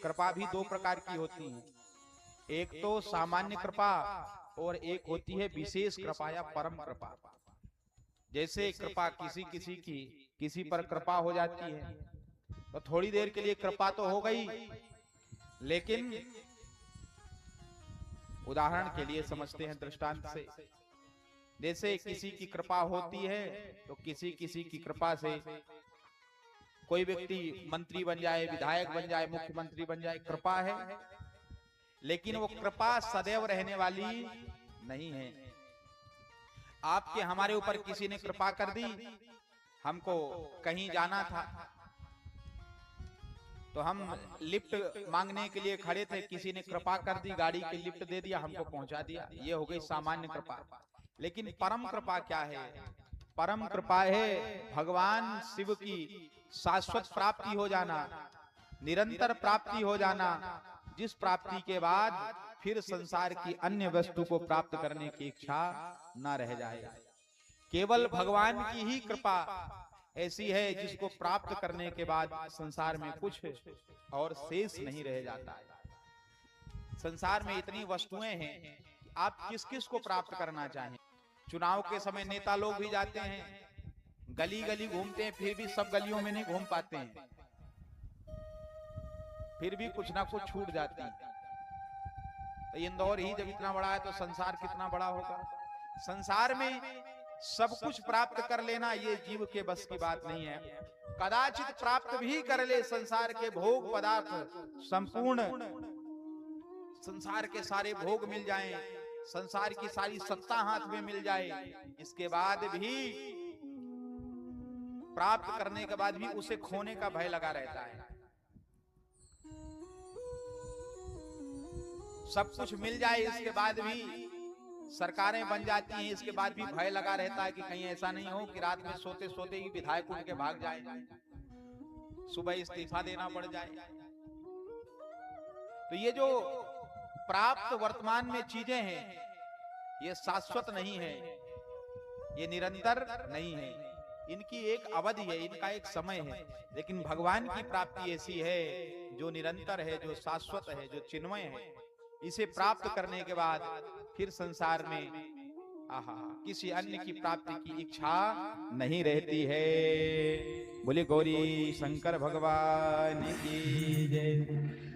कृपा भी दो प्रकार की होती है, एक तो सामान्य कृपा और एक होती है विशेष कृपा या परम कृपा। जैसे कृपा किसी किसी की किसी पर कृपा हो जाती है तो थोड़ी देर के लिए कृपा तो हो गई, लेकिन उदाहरण के लिए समझते हैं दृष्टांत से। जैसे किसी की कृपा होती है तो किसी किसी की कृपा से कोई व्यक्ति मंत्री बन जाए, विधायक बन जाए, मुख्यमंत्री बन जाए, कृपा है। लेकिन वो कृपा सदैव रहने वाली नहीं है। आपके हमारे ऊपर किसी ने कृपा कर दी, हमको कहीं जाना था तो हम लिफ्ट मांगने के लिए खड़े थे, किसी ने कृपा कर दी, गाड़ी की लिफ्ट दे दिया, हमको पहुंचा दिया, ये हो गई सामान्य कृपा। लेकिन परम कृपा क्या है? परम कृपा है भगवान शिव की शाश्वत प्राप्ति हो जाना, निरंतर प्राप्ति हो जाना, जिस प्राप्ति के बाद फिर संसार की अन्य वस्तु को प्राप्त करने की इच्छा न रह जाए। केवल भगवान की ही कृपा ऐसी है जिसको प्राप्त करने के बाद संसार में कुछ और शेष नहीं रह जाता है। संसार में इतनी वस्तुएं हैं कि आप किस किस को प्राप्त करना चाहें। चुनाव के समय नेता लोग भी जाते हैं, गली गली घूमते हैं, फिर भी सब गलियों में नहीं घूम पाते हैं, फिर भी कुछ ना कुछ छूट जाती है। तो इंदौर ही जब इतना बड़ा है तो संसार कितना बड़ा होगा। संसार में सब कुछ प्राप्त कर लेना ये जीव के बस की बात नहीं है। कदाचित प्राप्त भी कर ले संसार के भोग पदार्थ, संपूर्ण संसार के सारे भोग मिल जाएं, संसार की सारी सत्ता हाथ में मिल जाए, इसके बाद भी प्राप्त करने के बाद भी उसे खोने का भय लगा रहता है। सब कुछ मिल जाए इसके बाद भी, सरकारें बन जाती हैं इसके बाद भी भय लगा रहता है कि कहीं ऐसा नहीं हो कि रात में सोते सोते ही विधायक उठ के भाग जाए, सुबह इस्तीफा देना पड़ जाए। तो ये जो प्राप्त वर्तमान में चीजें हैं ये शाश्वत नहीं है, ये निरंतर नहीं है, इनकी एक अवधि है, इनका एक समय है। लेकिन भगवान की प्राप्ति ऐसी है जो निरंतर है, जो शाश्वत है, जो चिन्मय है। इसे प्राप्त करने के बाद फिर संसार में किसी अन्य की प्राप्ति की इच्छा नहीं रहती है। बोले गौरी शंकर भगवान की जय।